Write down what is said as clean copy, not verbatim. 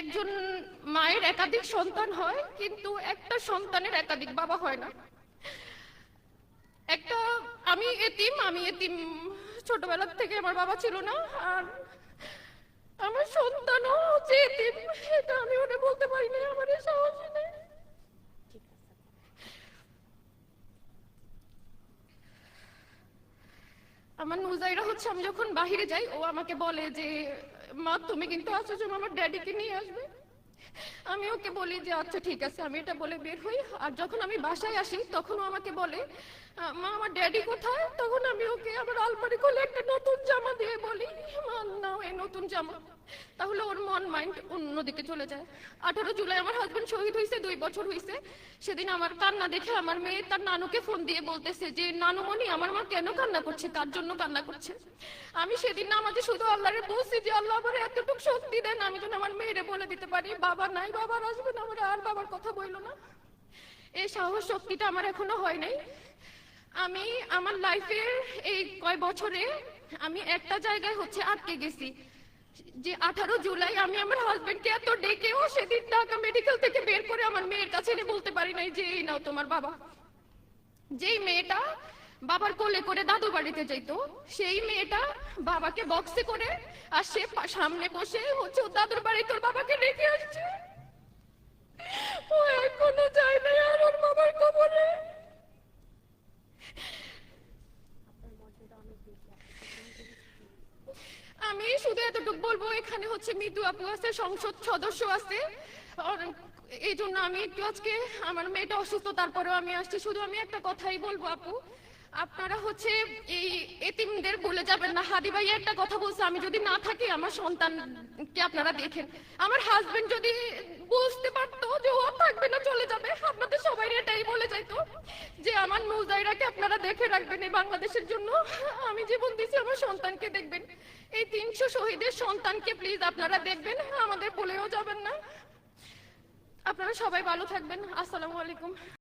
একজন মায়ের একাধিক সন্তান হয়, কিন্তু একটা সন্তানের একাধিক বাবা হয় না। একটা আমি এতিম ছোটবেলা থেকে আমার বাবা ছিল না, আর আমার সন্তানও হচ্ছে এতিম। এটা আমি ওটা বলতে পারি না, আমার এই সাহস নেই। আমার নুজাইরা হচ্ছে, আমি যখন বাহিরে যাই ও আমাকে বলে যে মা তুমি কিন্তু আসার সময় আমার ড্যাডিকে নিয়ে আসবে। আমি ওকে বলি যে আচ্ছা ঠিক আছে, আমি এটা বলে বের হই। আর যখন আমি বাসায় আসি তখন ও আমাকে বলে মা আমার ড্যাডি কোথায়? তখন আমি ওকে আমার আলমারি খুলে একটা নতুন জামা দিয়ে বলি মা নাও এই নতুন জামা। তাহলে ওর মন মাইন্ড অন্যদিকে চলে যায়। 18 জুলাই আমার হাজবেন্ড শহীদ হয়েছে, 2 বছর হয়েছে। সেদিন আমার কান্না দেখে আমার মেয়ে তার নানুকে ফোন দিয়ে বলতেছে যে নানুমণি আমার মা কেন কান্না করছে, তার জন্য কান্না করছে। আমি সেদিন নামাজে শুধু আল্লাহরে বলছি যে আল্লাহ আমার এতটুকু শক্তি দেন আমি যেন আমার মেয়েরে বলে দিতে পারি বাবা নাই, বাবার আসবে না, আমরা আর বাবার কথা বইল না। এই সাহস শক্তিটা আমার এখনো হয় নাই। আমি আমার লাইফের এই কয় বছরে আমি একটা জায়গায় হচ্ছে আটকে গেছি, যে 18 জুলাই আমি আমার হাজবেন্ডকে এত ডেকেও সেদিন ঢাকা মেডিকেল থেকে বের করে আমার মেয়ের কাছে এনে বলতে পারি নাই যে এই নাও তোমার বাবা। যেই মেয়েটা বাবার কোলে করে দাদু বাড়িতে যেত, সেই মেয়েটা বাবাকে বক্সে করে আর সে সামনে বসে হচ্ছে ও দাদুর বাড়ি তোর বাবাকে রেখে আসছে। ও এখনো যায় না আর ওর বাবার কবরে। আমি শুধু এতটুকু বলবো, এখানে হচ্ছে মৃদু আপু আছে, সংসদ সদস্য আছে, এই জন্য আমি একটু আজকে আমার মেয়েটা অসুস্থ তারপরেও আমি আসছি। শুধু আমি একটা কথাই বলবো আপু, আপনারা হচ্ছে এই এতিমদের ভুলে যাবেন না। হাদি ভাই একটা কথা বলছে, আমি যদি না থাকি আমার সন্তানকে আপনারা দেখেন। আমার হাজবেন্ড যদি বুঝতে পারতো যে ও থাকবে না চলে যাবে, আপনাদের সবাই এটাই বলে যাইতো যে আমার নুজাইরাকে আপনারা দেখে রাখবেন এই বাংলাদেশের জন্য। আমি জীবন দিছি, আমার সন্তানকে দেখবেন। এই 300 শহীদের সন্তানকে প্লিজ আপনারা দেখবেন, আমাদের ভুলেও যাবেন না। আপনারা সবাই ভালো থাকবেন। আসসালামু আলাইকুম।